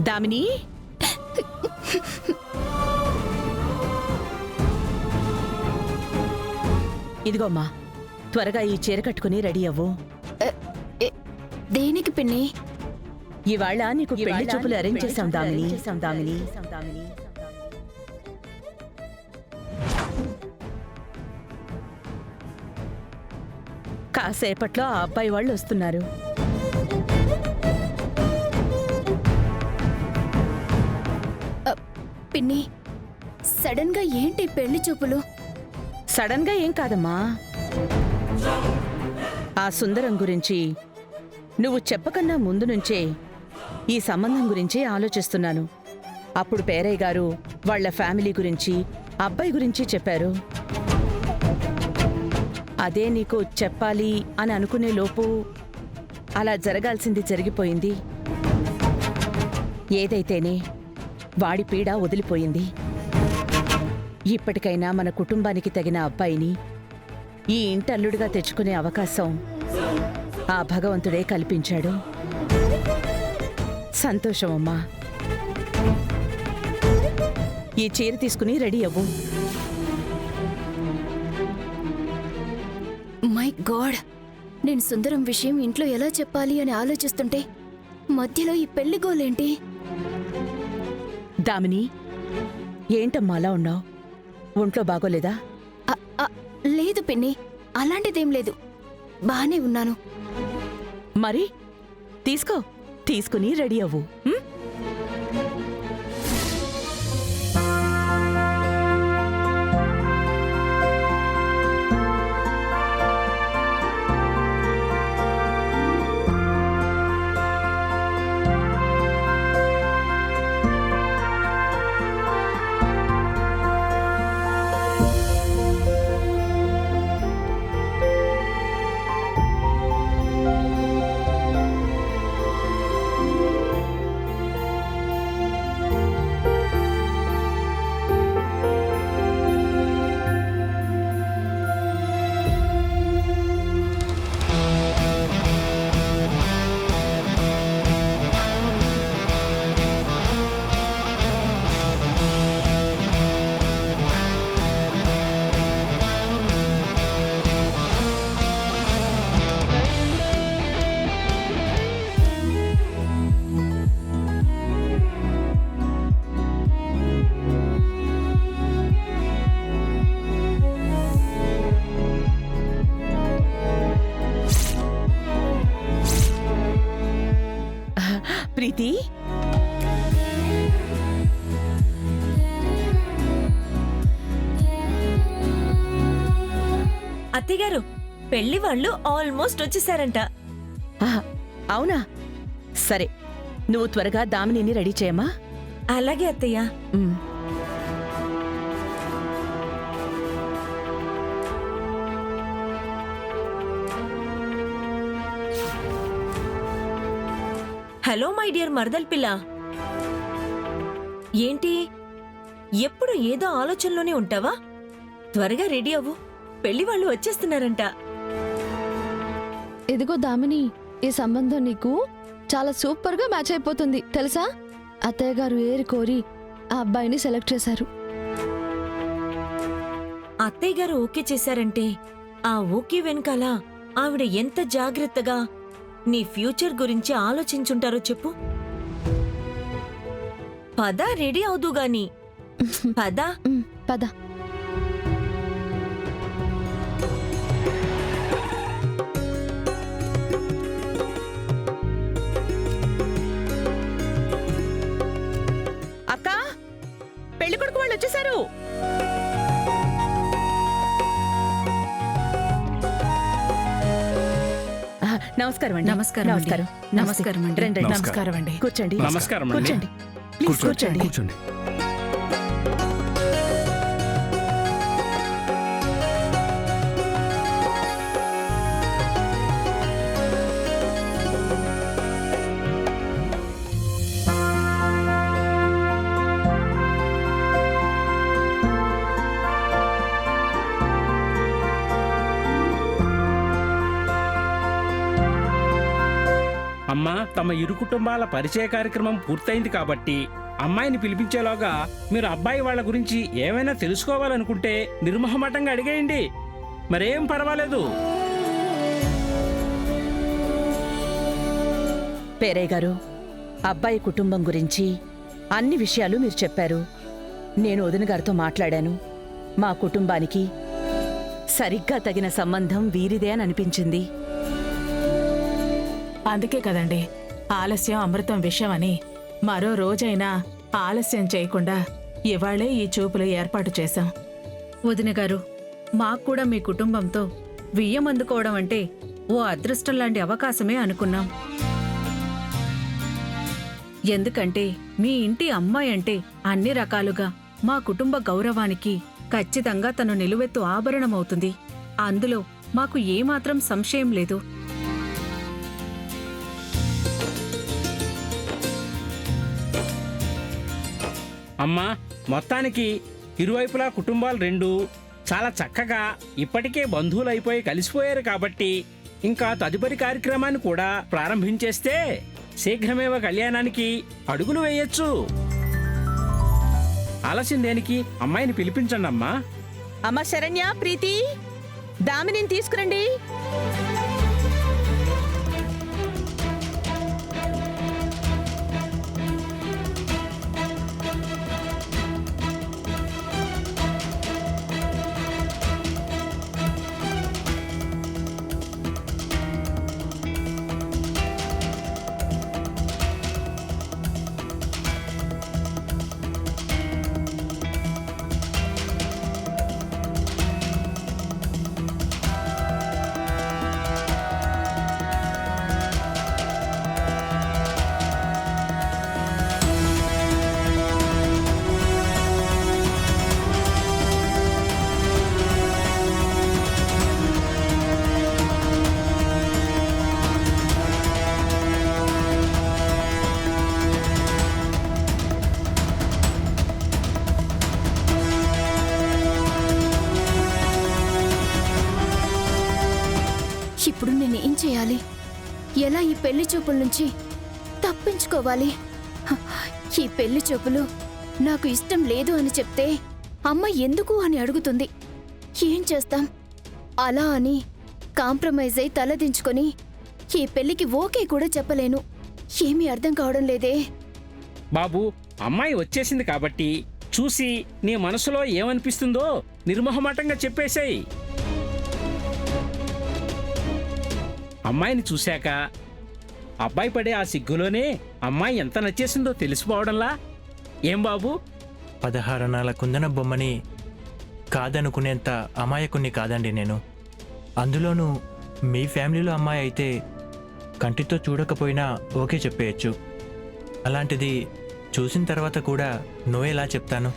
దామిని, ఇదిగోమ్మా, త్వరగా ఈ చీర కట్టుకుని రెడీ అవ్వు. దేనికి పిన్ని? ఇవాళ నీకు పెళ్లి చూపులు అరేంజ్ చేశాం దామిని. కాసేపట్లో ఆ అబ్బాయి వాళ్ళు వస్తున్నారు. పిన్ని, సడన్ గా ఏంటి పెళ్లి చూపులు? సడన్ గా ఏం కాదమ్మా, ఆ సుందరం గురించి నువ్వు చెప్పకన్నా ముందు నుంచే ఈ సంబంధం గురించి ఆలోచిస్తున్నాను. అప్పుడు పేరయ్య గారు వాళ్ళ ఫ్యామిలీ గురించి, అబ్బాయి గురించి చెప్పారు. అదే నీకు చెప్పాలి అని అనుకునే లోపు అలా జరగాల్సింది జరిగిపోయింది. ఏదైతేనే వాడి పీడ వదిలిపోయింది. ఇప్పటికైనా మన కుటుంబానికి తగిన అబ్బాయిని ఈ ఇంటల్లుడిగా తెచ్చుకునే అవకాశం ఆ భగవంతుడే కల్పించాడు. సంతోషమమ్మా. ఈ చీర తీసుకుని రెడీ అవ్వు. మై గాడ్, నేను సుందరం విషయం ఇంట్లో ఎలా చెప్పాలి అని ఆలోచిస్తుంటే మధ్యలో ఈ పెళ్లి గోలేంటి? దామిని, ఏంటమ్మా అలా ఉన్నావు? ఒంట్లో బాగోలేదా? లేదు పిన్ని, అలాంటిదేం లేదు, బానే ఉన్నాను. మరి తీసుకుని రెడీ అవ్వు. ప్రీతి, అత్తయ్యగారు, పెళ్లి వాళ్ళు ఆల్మోస్ట్ వచ్చేసారంట. అవునా? సరే, నువ్వు త్వరగా దామినిని రెడీ చేయమ్మా. అలాగే అత్తయ్య. హలో మై డియర్ మరదల్ పిల్ల, ఏంటి ఎప్పుడు ఏదో ఆలోచనలోనే ఉంటావా? త్వరగా రెడీ అవ్వు, పెళ్లి వాళ్ళు వచ్చేస్తున్నారంట. ఇదిగో దామిని, ఈ సంబంధం నీకు చాలా సూపర్ గా మ్యాచ్ అయిపోతుంది తెలుసా? అత్తయ్య గారు ఏరి కోరి ఆ అబ్బాయిని సెలెక్ట్ చేశారు. అత్తయ్య గారు ఓకే చేశారంటే ఆ ఓకే వెనకాల ఆవిడ ఎంత జాగ్రత్తగా నీ ఫ్యూచర్ గురించి ఆలోచించుంటారో చెప్పు. పద, రెడీ అవుదు గాని. పద పద. అక్క, పెళ్లి కొడుకు వాళ్ళు వచ్చేసారు. నమస్కారం అండి. నమస్కారం అండి. రండి. నమస్కారం అండి. కూర్చోండి. నమస్కారం అండి. కూర్చోండి. ప్లీజ్ కూర్చోండి. కూర్చోండి. అమ్మా, తమ ఇరు కుటుంబాల పరిచయ కార్యక్రమం పూర్తయింది కాబట్టి అమ్మాయిని పిలిపించేలోగా మీరు అబ్బాయి వాళ్ళ గురించి ఏమైనా తెలుసుకోవాలనుకుంటే నిర్మోహమాటంగా అడిగేయండి. మరేం పర్వాలేదు. పేరయ్య గారు, అబ్బాయి కుటుంబం గురించి అన్ని విషయాలు మీరు చెప్పారు. నేను వదిన గారితో మాట్లాడాను. మా కుటుంబానికి సరిగ్గా తగిన సంబంధం వీరిదే అని అనిపించింది. అందుకే కదండి ఆలస్యం అమృతం విషయం అని మరో రోజైనా ఆలస్యం చేయకుండా ఇవాళే ఈ చూపులు ఏర్పాటు చేశాం. వదిన గారు, మాకు కూడా మీ కుటుంబంతో వియ్యం అందుకోవడం అంటే ఓ అదృష్టం లాంటి అవకాశమే అనుకున్నాం. ఎందుకంటే మీ ఇంటి అమ్మాయి అంటే అన్ని రకాలుగా మా కుటుంబ గౌరవానికి ఖచ్చితంగా తను నిలువెత్తు ఆభరణమవుతుంది. అందులో మాకు ఏమాత్రం సంశయం లేదు. అమ్మా, మొత్తానికి ఇరువైపులా కుటుంబాలు రెండు చాలా చక్కగా ఇప్పటికే బంధువులైపోయి కలిసిపోయారు కాబట్టి ఇంకా తదుపరి కార్యక్రమాన్ని కూడా ప్రారంభించేస్తే శీఘ్రమేవ కళ్యాణానికి అడుగులు వేయొచ్చు. ఆలస్యం దేనికి? అమ్మాయిని పిలిపించండి అమ్మా. అమ్మ శరణ్య, ప్రీతి, దామినిని తీసుకురండి. ఇప్పుడు నేనేం చేయాలి? ఎలా ఈ పెళ్లి చూపుల నుంచి తప్పించుకోవాలి? ఈ పెళ్లి చూపులు నాకు ఇష్టం లేదు అని చెప్తే అమ్మ ఎందుకు అని అడుగుతుంది. ఏం చేస్తాం? అలా అని కాంప్రమైజ్ అయి తలదించుకొని ఈ పెళ్లికి ఓకే కూడా చెప్పలేను. ఏమీ అర్థం కావడం లేదే. బాబు, అమ్మాయి వచ్చేసింది కాబట్టి చూసి నీ మనసులో ఏమనిపిస్తుందో నిర్మోహమాటంగా చెప్పేసేయ్. అమ్మాయిని చూశాక అబ్బాయి పడే ఆ సిగ్గులోనే అమ్మాయి ఎంత నచ్చేసిందో తెలిసిపోవడంలా. ఏం బాబు? 16 అణాల కుందన బొమ్మని కాదనుకునేంత అమాయకుణ్ణి కాదండి నేను. అందులోనూ మీ ఫ్యామిలీలో అమ్మాయి అయితే కంటితో చూడకపోయినా ఓకే చెప్పేయచ్చు. అలాంటిది చూసిన తర్వాత కూడా నో ఎలా చెప్తాను?